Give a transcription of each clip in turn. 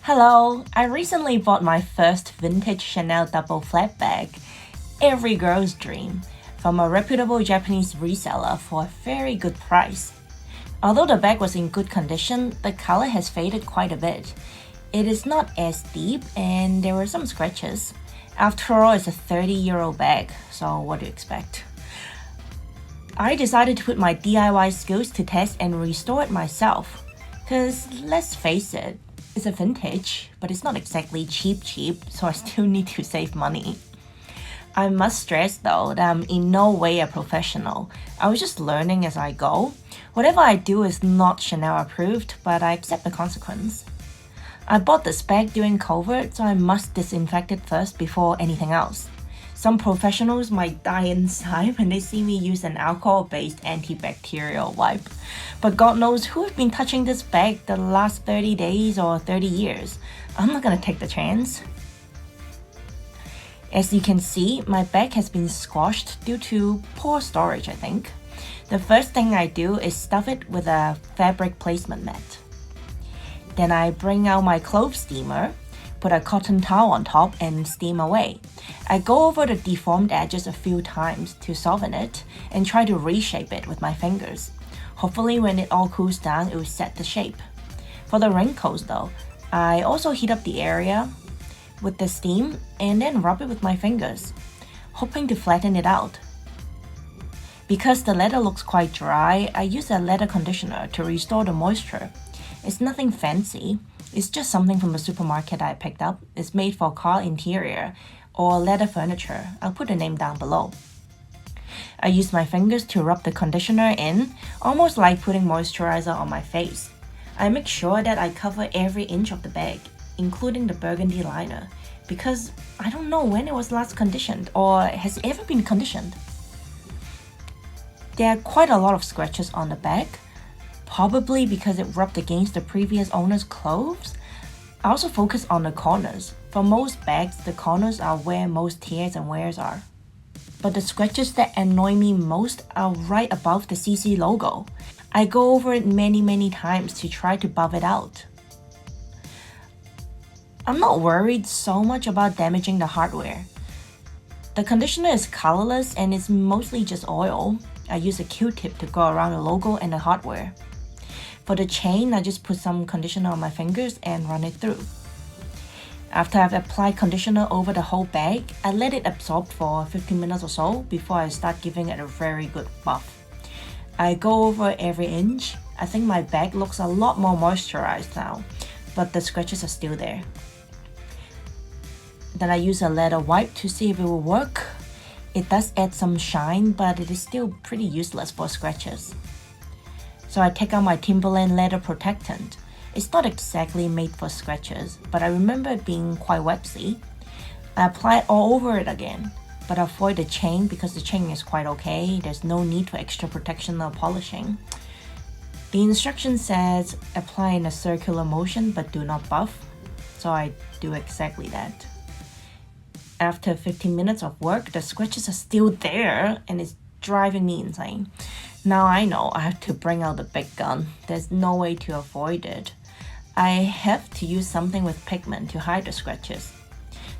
Hello, I recently bought my first vintage Chanel double flap bag, every girl's dream, from a reputable Japanese reseller for a very good price. Although the bag was in good condition, the color has faded quite a bit. It is not as deep and there were some scratches. After all, it's a 30-year-old bag, so what do you expect? I decided to put my DIY skills to test and restore it myself. Cause let's face it, it's a vintage, but it's not exactly cheap, so I still need to save money. I must stress though that I'm in no way a professional. I was just learning as I go. Whatever I do is not Chanel approved, but I accept the consequence. I bought this bag during COVID, so I must disinfect it first before anything else. Some professionals might die inside when they see me use an alcohol-based antibacterial wipe. But God knows who's been touching this bag the last 30 days or 30 years. I'm not gonna take the chance. As you can see, my bag has been squashed due to poor storage, I think. The first thing I do is stuff it with a fabric placement mat. Then I bring out my clothes steamer, put a cotton towel on top and steam away. I go over the deformed edges a few times to soften it and try to reshape it with my fingers. Hopefully when it all cools down, it will set the shape. For the wrinkles though, I also heat up the area with the steam and then rub it with my fingers, hoping to flatten it out. Because the leather looks quite dry, I use a leather conditioner to restore the moisture. It's nothing fancy. It's just something from the supermarket I picked up. It's made for car interior or leather furniture. I'll put the name down below. I use my fingers to rub the conditioner in, almost like putting moisturizer on my face. I make sure that I cover every inch of the bag, including the burgundy liner, because I don't know when it was last conditioned or has ever been conditioned. There are quite a lot of scratches on the bag, probably because it rubbed against the previous owner's clothes. I also focus on the corners. For most bags, the corners are where most tears and wears are. But the scratches that annoy me most are right above the CC logo. I go over it many times to try to buff it out. I'm not worried so much about damaging the hardware. The conditioner is colorless and it's mostly just oil. I use a Q-tip to go around the logo and the hardware. For the chain, I just put some conditioner on my fingers and run it through. After I've applied conditioner over the whole bag, I let it absorb for 15 minutes or so before I start giving it a very good buff. I go over every inch. I think my bag looks a lot more moisturized now, but the scratches are still there. Then I use a leather wipe to see if it will work. It does add some shine, but it is still pretty useless for scratches. So I take out my Timberland leather protectant. It's not exactly made for scratches, but I remember it being quite waxy. I apply it all over it again, but avoid the chain because the chain is quite okay. There's no need for extra protection or polishing. The instruction says apply in a circular motion but do not buff, so I do exactly that. After 15 minutes of work, the scratches are still there and it's driving me insane. Now I know I have to bring out the big gun. There's no way to avoid it. I have to use something with pigment to hide the scratches.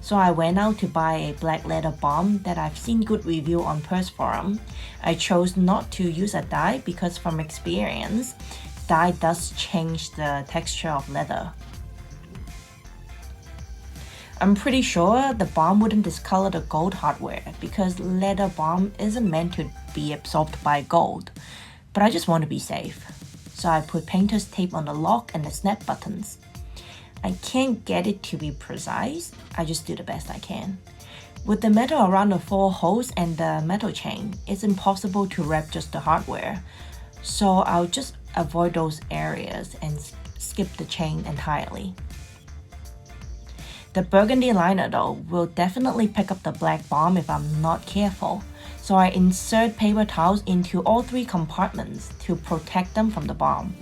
So I went out to buy a black leather balm that I've seen good review on Purse Forum. I chose not to use a dye because from experience, dye does change the texture of leather. I'm pretty sure the balm wouldn't discolor the gold hardware because leather balm isn't meant to be absorbed by gold, but I just want to be safe. So I put painter's tape on the lock and the snap buttons. I can't get it to be precise, I just do the best I can. With the metal around the 4 holes and the metal chain, it's impossible to wrap just the hardware. So I'll just avoid those areas and skip the chain entirely. The burgundy liner though will definitely pick up the black balm if I'm not careful, so I insert paper towels into all 3 compartments to protect them from the balm.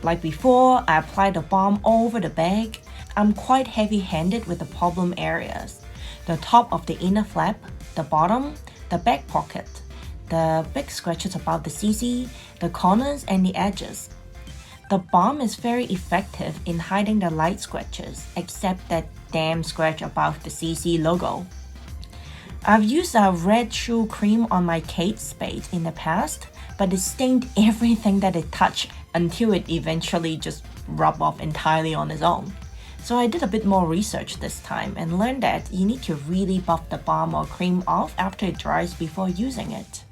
Like before, I apply the balm all over the bag. I'm quite heavy-handed with the problem areas. The top of the inner flap, the bottom, the back pocket, the big scratches above the CC, the corners and the edges. The balm is very effective in hiding the light scratches, except that damn scratch above the CC logo. I've used a red shoe cream on my Kate spade in the past, but it stained everything that it touched until it eventually just rubbed off entirely on its own. So I did a bit more research this time and learned that you need to really buff the balm or cream off after it dries before using it.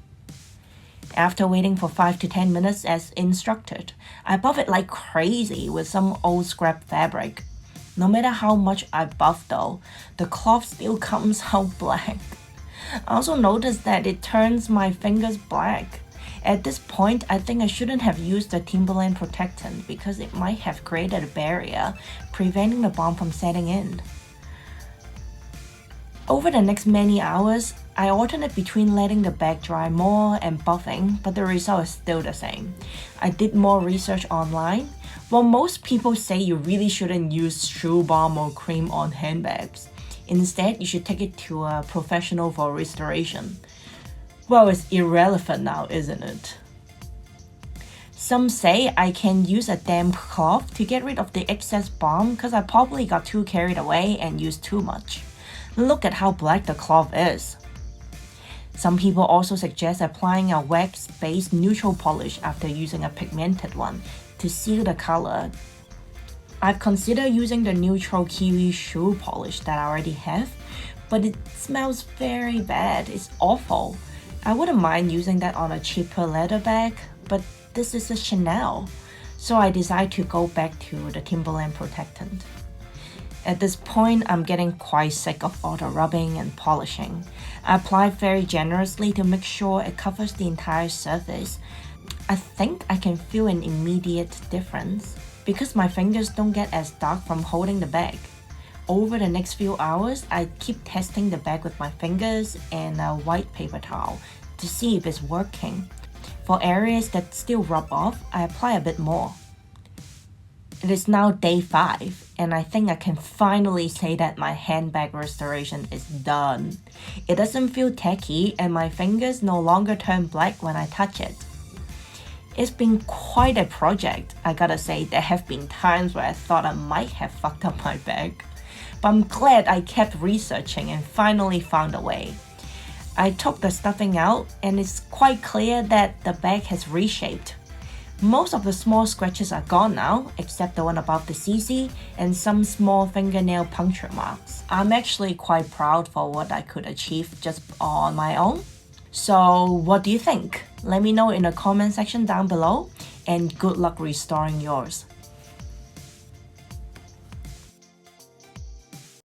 After waiting for 5 to 10 minutes as instructed, I buff it like crazy with some old scrap fabric. No matter how much I buff though, the cloth still comes out black. I also noticed that it turns my fingers black. At this point, I think I shouldn't have used the Timberland protectant because it might have created a barrier, preventing the balm from setting in. Over the next many hours, I alternate between letting the bag dry more and buffing, but the result is still the same. I did more research online. While most people say you really shouldn't use shoe balm or cream on handbags, instead you should take it to a professional for restoration. Well, it's irrelevant now, isn't it? Some say I can use a damp cloth to get rid of the excess balm because I probably got too carried away and used too much. Look at how black the cloth is. Some people also suggest applying a wax-based neutral polish after using a pigmented one to seal the color. I've considered using the neutral kiwi shoe polish that I already have, but it smells very bad. It's awful. I wouldn't mind using that on a cheaper leather bag, but this is a Chanel, so I decided to go back to the Timberland protectant. At this point, I'm getting quite sick of all the rubbing and polishing. I apply very generously to make sure it covers the entire surface. I think I can feel an immediate difference because my fingers don't get as dark from holding the bag. Over the next few hours, I keep testing the bag with my fingers and a white paper towel to see if it's working. For areas that still rub off, I apply a bit more. It is now day 5, and I think I can finally say that my handbag restoration is done. It doesn't feel tacky, and my fingers no longer turn black when I touch it. It's been quite a project. I gotta say, there have been times where I thought I might have fucked up my bag. But I'm glad I kept researching and finally found a way. I took the stuffing out and it's quite clear that the bag has reshaped. Most of the small scratches are gone now, except the one above the CC and some small fingernail puncture marks. I'm actually quite proud for what I could achieve just on my own. So what do you think? Let me know in the comment section down below, and good luck restoring yours.